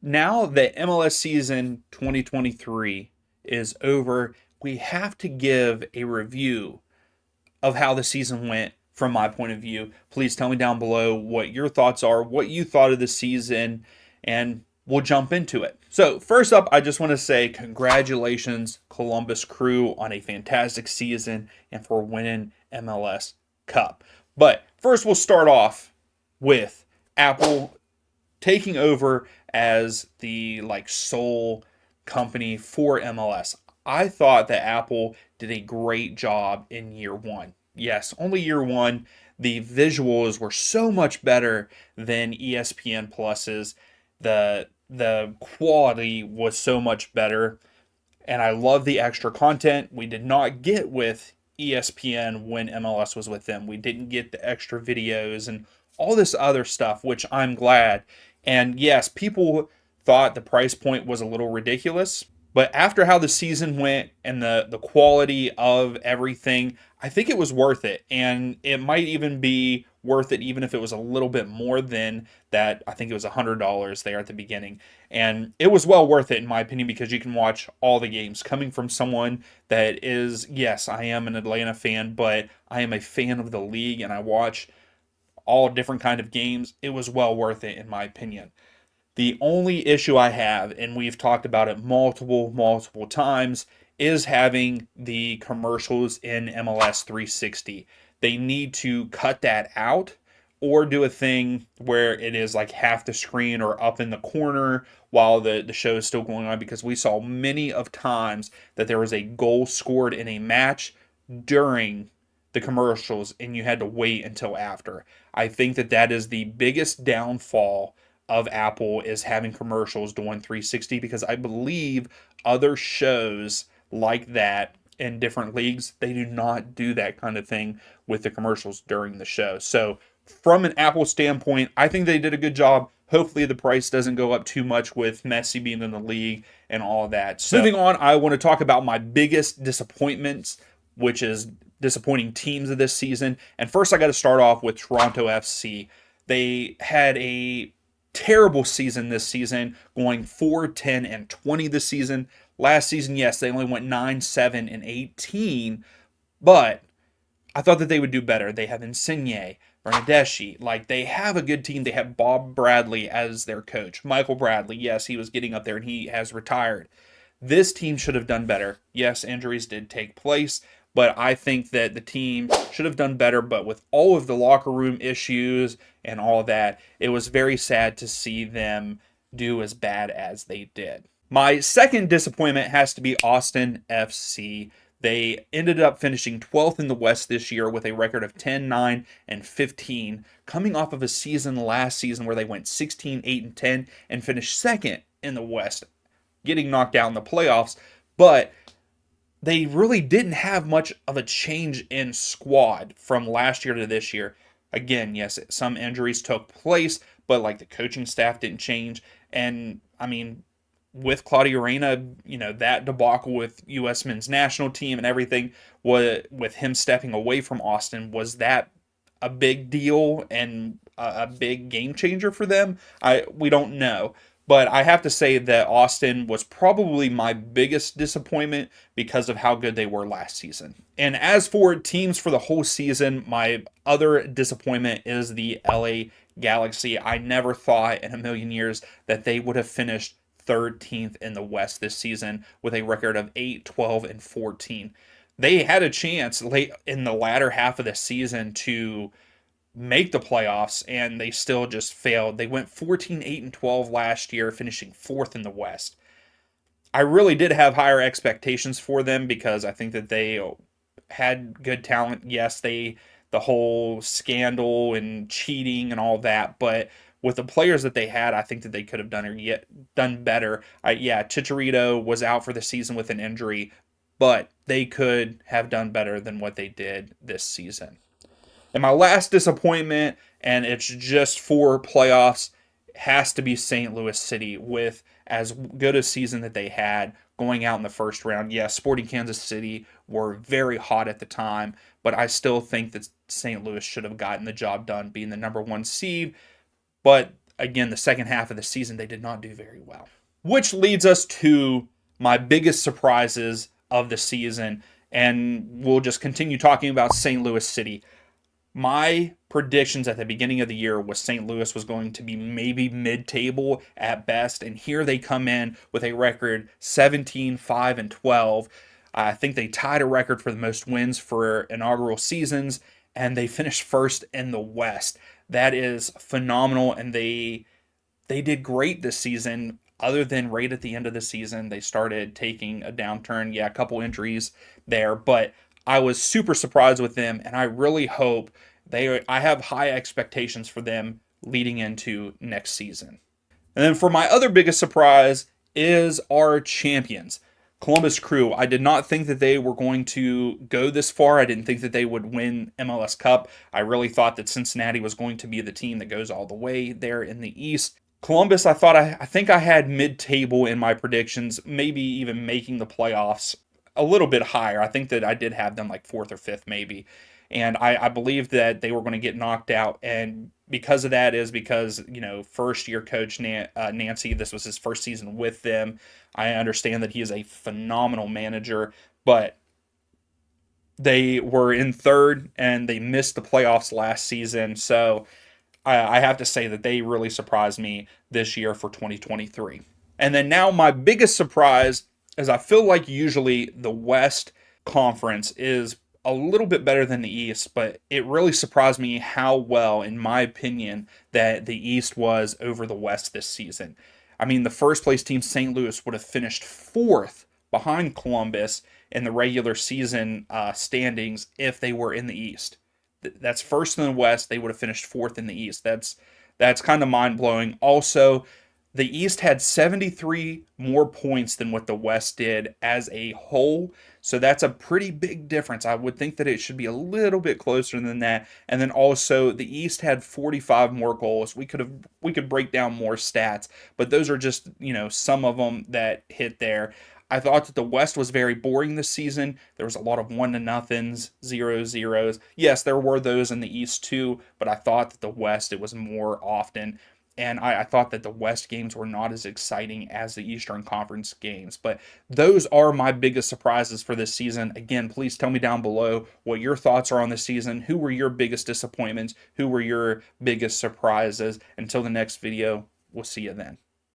now that MLS season 2023 is over, we have to give a review of how the season went from my point of view. Please tell me down below what your thoughts are, what you thought of the season, and we'll jump into it. So, first up, I just want to say congratulations, Columbus Crew, on a fantastic season and for winning MLS Cup. But first, we'll start off with Apple taking over as the sole company for MLS. I thought that Apple did a great job in year one. Yes, only year one. The visuals were so much better than ESPN Plus's. The quality was so much better, and I love the extra content we did not get with ESPN when MLS was with them. We didn't get the extra videos and all this other stuff, which I'm glad. And yes, people thought the price point was a little ridiculous, but after how the season went and the quality of everything, I think it was worth it. And it might even be worth it even if it was a little bit more than that. I think it was $100 there at the beginning. And it was well worth it in my opinion because you can watch all the games. Coming from someone that is, yes, I am an Atlanta fan, but I am a fan of the league and I watch all different kind of games. It was well worth it in my opinion. The only issue I have, and we've talked about it multiple times, is having the commercials in MLS 360. They need to cut that out or do a thing where it is like half the screen or up in the corner while the show is still going on, because we saw many of times that there was a goal scored in a match during the commercials and you had to wait until after. I think that that is the biggest downfall of Apple, is having commercials doing 360, because I believe other shows like that in different leagues, they do not do that kind of thing with the commercials during the show. So from an Apple standpoint, I think they did a good job. Hopefully the price doesn't go up too much with Messi being in the league and all of that. So moving on, I want to talk about my biggest disappointments, which is disappointing teams of this season. And first I got to start off with Toronto FC. They had a terrible season this season, going 4-10-20 this season. Last season, yes, they only went 9-7-18, but I thought that they would do better. They have Insigne, Bernadeschi. They have a good team. They have Bob Bradley as their coach. Michael Bradley, yes, he was getting up there and he has retired. This team should have done better. Yes, injuries did take place, but I think that the team should have done better. But with all of the locker room issues and all of that, it was very sad to see them do as bad as they did. My second disappointment has to be Austin FC. They ended up finishing 12th in the West this year with a record of 10-9-15, coming off of a season last season where they went 16-8-10 and finished second in the West, getting knocked out in the playoffs. But they really didn't have much of a change in squad from last year to this year. Again, yes, some injuries took place, but the coaching staff didn't change. And I mean, with Claudio Reyna, that debacle with U.S. men's national team and everything, with him stepping away from Austin, was that a big deal and a big game changer for them? We don't know. But I have to say that Austin was probably my biggest disappointment because of how good they were last season. And as for teams for the whole season, my other disappointment is the LA Galaxy. I never thought in a million years that they would have finished 13th in the West this season with a record of 8-12-14. They had a chance late in the latter half of the season to make the playoffs, and they still just failed. They went 14-8-12 last year, finishing fourth in the West. I really did have higher expectations for them because I think that they had good talent. Yes, the whole scandal and cheating and all that, but with the players that they had, I think that they could have done better. Chicharito was out for the season with an injury, but they could have done better than what they did this season. And my last disappointment, and it's just for playoffs, has to be St. Louis City with as good a season that they had going out in the first round. Yes, Sporting Kansas City were very hot at the time, but I still think that St. Louis should have gotten the job done being the number one seed. But again, the second half of the season, they did not do very well. Which leads us to my biggest surprises of the season. And we'll just continue talking about St. Louis City. My predictions at the beginning of the year was St. Louis was going to be maybe mid-table at best, and here they come in with a record 17-5-12. I think they tied a record for the most wins for inaugural seasons, and they finished first in the West. That is phenomenal, and they did great this season. Other than right at the end of the season, they started taking a downturn. Yeah, a couple injuries there, but I was super surprised with them, and I really hope I have high expectations for them leading into next season. And then for my other biggest surprise is our champions, Columbus Crew. I did not think that they were going to go this far. I didn't think that they would win MLS Cup. I really thought that Cincinnati was going to be the team that goes all the way there in the East. Columbus, I think I had mid-table in my predictions, maybe even making the playoffs a little bit higher. I think that I did have them like fourth or fifth, maybe. And I believed that they were going to get knocked out. And because of that is because, first year coach Nancy, this was his first season with them. I understand that he is a phenomenal manager, but they were in third and they missed the playoffs last season. So I have to say that they really surprised me this year for 2023. And then now my biggest surprise is I feel like usually the West Conference is a little bit better than the East, but it really surprised me how well, in my opinion, that the East was over the West this season. I mean, the first place team, St. Louis, would have finished fourth behind Columbus in the regular season standings if they were in the East. That's first in the West. They would have finished fourth in the East. That's kind of mind blowing. Also, the East had 73 more points than what the West did as a whole. So that's a pretty big difference. I would think that it should be a little bit closer than that. And then also the East had 45 more goals. We could break down more stats, but those are just, some of them that hit there. I thought that the West was very boring this season. There was a lot of 1-0s, 0-0s. Yes, there were those in the East too, but I thought that the West, it was more often. And I thought that the West games were not as exciting as the Eastern Conference games. But those are my biggest surprises for this season. Again, please tell me down below what your thoughts are on this season. Who were your biggest disappointments? Who were your biggest surprises? Until the next video, we'll see you then.